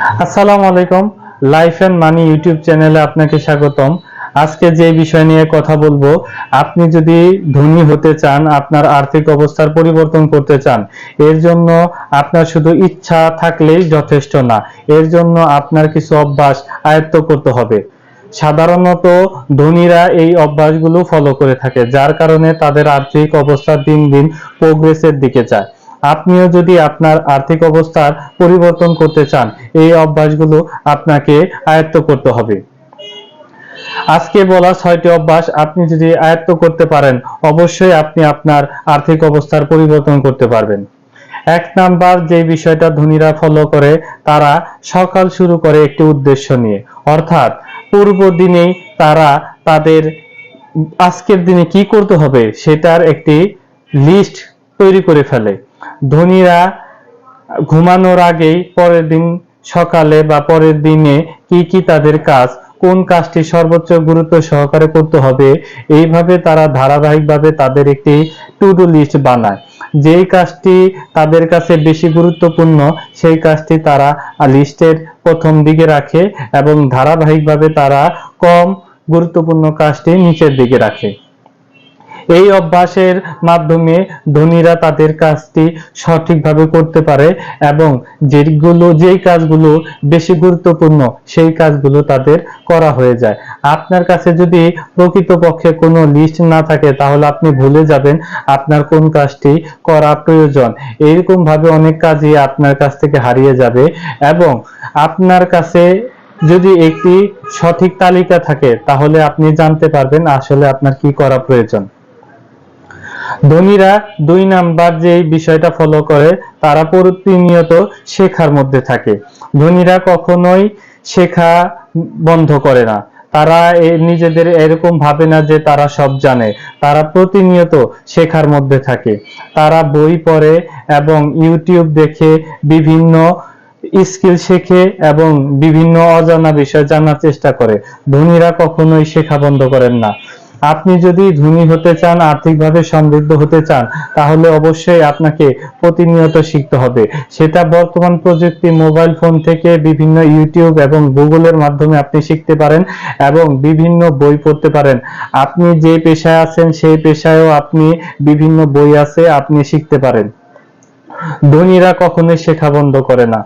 আসসালামু আলাইকুম। Life and money YouTube চ্যানেলে আপনাকে স্বাগতম। আজকে যে বিষয় নিয়ে কথা বলবো, আপনি যদি ধনী হতে চান, আপনার আর্থিক অবস্থার পরিবর্তন করতে চান, এর জন্য আপনার শুধু ইচ্ছা থাকলেই যথেষ্ট না। এর জন্য আপনার কিছু অভ্যাস আয়ত্ত করতে হবে। সাধারণত ধনীরা এই অভ্যাসগুলো ফলো করে থাকে, যার কারণে তাদের আর্থিক অবস্থা দিন দিন প্রোগ্রেসের দিকে যায়। আপনিও যদি আপনার আর্থিক অবস্থার পরিবর্তন করতে চান, এই অভ্যাসগুলো আপনাকে আয়ত্ত করতে হবে। আজকে বলা 6টি অভ্যাস আপনি যদি আয়ত্ত করতে পারেন, অবশ্যই আপনি আপনার আর্থিক অবস্থার পরিবর্তন করতে পারবেন। 1 নাম্বার যে বিষয়টা ধনীরা ফলো করে, তারা সকাল শুরু করে একটি উদ্দেশ্য নিয়ে, অর্থাৎ পূর্ব দিনেই তারা তাদের আজকের দিনে কি করতে হবে সেটার একটি লিস্ট তৈরি করে ফেলে। ধনীরা ঘুমানোর আগেই পরের দিন সকালে বা পরের দিনে কি কি তাদের কাজ, কোন কাজটি সর্বোচ্চ গুরুত্ব সহকারে করতে হবে, এইভাবে তারা ধারাবাহিকভাবে তাদের একটি টু ডু লিস্ট বানায়। যেই কাজটি তাদের কাছে বেশি গুরুত্বপূর্ণ, সেই কাজটি তারা লিস্টের প্রথম দিকে রাখে এবং ধারাবাহিকভাবে তারা কম গুরুত্বপূর্ণ কাজটি নিচের দিকে রাখে। এই অভ্যাসের মাধ্যমে ধনীরা তাদের কাজটি সঠিকভাবে করতে পারে এবং যেই কাজগুলো বেশি গুরুত্বপূর্ণ, সেই কাজগুলো তাদের করা হয়ে যায়। আপনার কাছে যদি প্রকৃতপক্ষে কোনো লিস্ট না থাকে, তাহলে আপনি ভুলে যাবেন আপনার কোন কাজটি করা প্রয়োজন। এইরকম ভাবে অনেক কাজই আপনার কাছ থেকে হারিয়ে যাবে। এবং আপনার কাছে যদি একটি সঠিক তালিকা থাকে, তাহলে আপনি জানতে পারবেন আসলে আপনার কি করা প্রয়োজন। ধনীরা 2 নাম্বার যে বিষয়টা ফলো করে, তারা প্রতিনিয়ত শেখার মধ্যে থাকে। ধনীরা কখনোই শেখা বন্ধ করে না। তারা নিজেদের এরকম ভাবে না যে তারা সব জানে। তারা প্রতিনিয়ত শেখার মধ্যে থাকে। তারা বই পড়ে এবং ইউটিউব দেখে বিভিন্ন স্কিল শেখে এবং বিভিন্ন অজানা বিষয় জানার চেষ্টা করে। ধনীরা কখনোই শেখা বন্ধ করেন না। আপনি যদি ধনী হতে চান, আর্থিকভাবে সমৃদ্ধ হতে চান, তাহলে অবশ্যই আপনাকে প্রতিনিয়ত শিখতে হবে। সেটা বর্তমান প্রযুক্তি মোবাইল ফোন থেকে বিভিন্ন ইউটিউব এবং গুগলের মাধ্যমে আপনি শিখতে পারেন এবং বিভিন্ন বই পড়তে পারেন। আপনি যে পেশায় আছেন সেই পেশায়ও আপনি বিভিন্ন বই আছে, আপনি শিখতে পারেন। ধনীরা কখনোই শেখা বন্ধ করে না।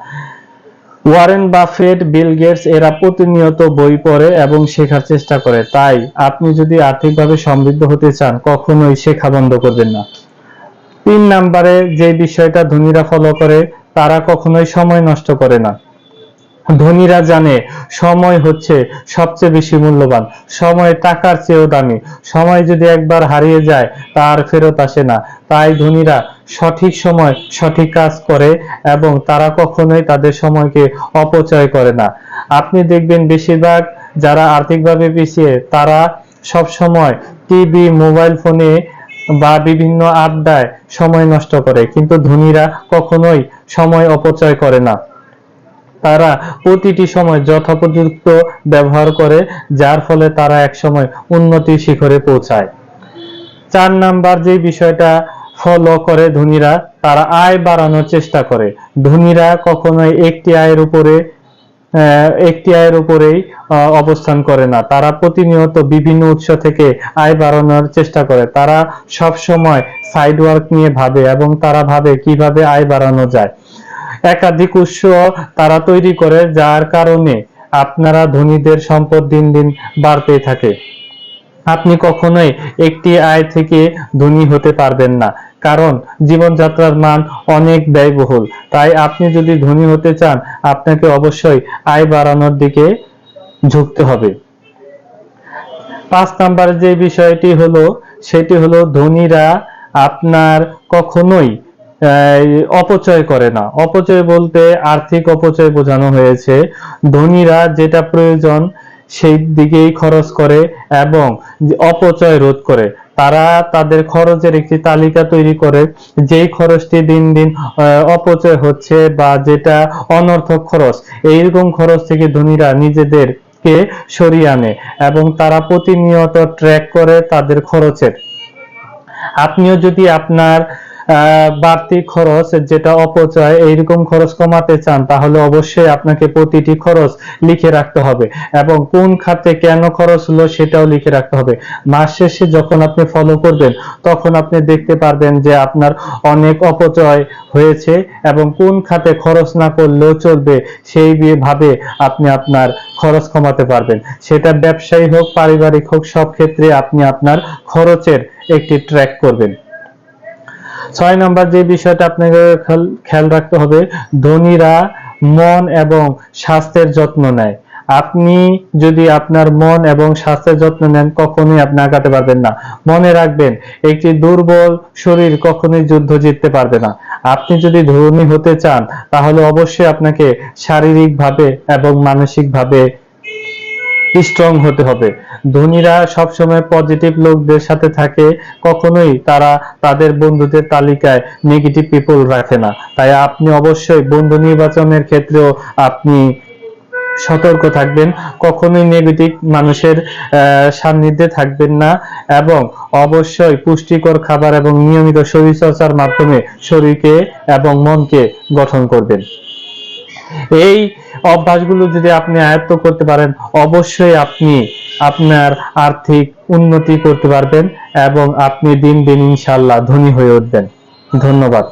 ওয়ারেন বাফেট, বিল গেটস এরা প্রতিনিয়ত বই পড়ে এবং শেখার চেষ্টা করে। তাই আপনি যদি আর্থিকভাবে সমৃদ্ধ হতে চান, কখনোই শেখা বন্ধ করবেন না। 3 নাম্বারে যে বিষয়টা ধনীরা ফলো করে, তারা কখনোই সময় নষ্ট করে না। ধনীরা জানে সময় হচ্ছে সবচেয়ে বেশি মূল্যবান। সময় টাকার চেয়েও দামি। সময় যদি একবার হারিয়ে যায়, তা আর ফেরত আসে না। তাই ধনীরা সঠিক সময় সঠিক কাজ করে এবং তারা কখনোই তাদের সময়কে অপচয় করে না। আপনি দেখবেন বেশিরভাগ যারা আর্থিকভাবে পিছিয়ে, তারা সব সময় টিভি, মোবাইল ফোনে বা বিভিন্ন আড্ডায় সময় নষ্ট করে, কিন্তু ধনীরা কখনোই সময় অপচয় করে না। তারা প্রতিটি সময় যথোপযুক্ত ব্যবহার করে, যার ফলে তারা একসময় উন্নতির শিখরে পৌঁছায়। 4 নাম্বার যে বিষয়টা ফলো করে ধনীরা, তারা আয় বাড়ানোর চেষ্টা করে। ধনীরা কখনোই একটি আয়ের উপরেই অবস্থান করে না। তারা প্রতিনিয়ত বিভিন্ন উৎস থেকে আয় বাড়ানোর চেষ্টা করে। তারা সব সময় সাইড ওয়ার্ক নিয়ে ভাবে এবং তারা ভাবে কিভাবে আয় বাড়ানো যায়। একাধিক উৎস তারা তৈরি করে, যার কারণে আপনারা ধনীদের সম্পদ দিন দিন বাড়তেই থাকে। আপনি কখনোই একটি আয় থেকে ধনী হতে পারবেন না, কারণ জীবনযাত্রার মান অনেক ব্যয়বহুল। তাই আপনি যদি ধনী হতে চান, আপনাকে অবশ্যই আয় বাড়ানোর দিকে ঝুঁকতে হবে। 5 নাম্বার যে বিষয়টি হলো, সেটি হলো ধনীরা আপনার কখনোই অপচয় করে না। অপচয় বলতে আর্থিক অপচয় বোঝানো হয়েছে। ধনীরা যেটা প্রয়োজন সেই দিকেই খরচ করে এবং অপচয় রোধ করে। তারা তাদের খরচের একটি তালিকা তৈরি করে, যেই খরচটি দিন দিন অপচয় হচ্ছে বা যেটা অনর্থক খরচ, এইরকম খরচ থেকে ধনীরা নিজেদেরকে সরিয়ে আনে এবং তারা প্রতিনিয়ত ট্র্যাক করে তাদের খরচের। আপনিও যদি আপনার বাড়তি খরচ যেটা অপচয় এইরকম খরচ কমাতে চান, তাহলে অবশ্যই আপনাকে প্রতিটি খরচ লিখে রাখতে হবে এবং কোন খাতে কেন খরচ হলো সেটাও লিখে রাখতে হবে। মাস শেষে যখন আপনি ফলো করবেন তখন আপনি দেখতে পারবেন যে আপনার অনেক অপচয় হয়েছে এবং কোন খাতে খরচ না করলেও চলবে সেই ভাবে আপনি আপনার খরচ কমাতে পারবেন। সেটা ব্যবসায়ী হোক, পারিবারিক হোক, সব ক্ষেত্রে আপনি আপনার খরচের একটি ট্র্যাক করবেন। 6 নম্বর যে বিষয়টা আপনাকে খেয়াল রাখতে হবে, ধনীরা মন এবং স্বাস্থ্যের যত্ন নেয়। আপনি যদি আপনার মন এবং স্বাস্থ্যের যত্ন নেন, কখনোই আপনি আগাতে পারবেন না। মনে রাখবেন, একটি দুর্বল শরীর কখনোই যুদ্ধ জিততে পারবে না। আপনি যদি ধনী হতে চান তাহলে অবশ্যই আপনাকে শারীরিকভাবে এবং মানসিকভাবে স্ট্রং হতে হবে। ধনীরা সবসময় পজিটিভ লোকদের সাথে থাকে, কখনোই তারা তাদের বন্ধুদের তালিকায় নেগেটিভ পিপল রাখে না। তাই আপনি অবশ্যই বন্ধু নির্বাচনের ক্ষেত্রেও আপনি সতর্ক থাকবেন, কখনোই নেগেটিভ মানুষের সান্নিধ্যে থাকবেন না এবং অবশ্যই পুষ্টিকর খাবার এবং নিয়মিত শরীরচর্চার মাধ্যমে শরীরকে এবং মনকে গঠন করবেন। এই অভ্যাসগুলো যদি আপনি আয়ত্ত করতে পারেন, অবশ্যই আপনি আপনার আর্থিক উন্নতি করতে পারবেন এবং আপনি দিন দিন ইনশাআল্লাহ ধনী হয়ে উঠবেন। ধন্যবাদ।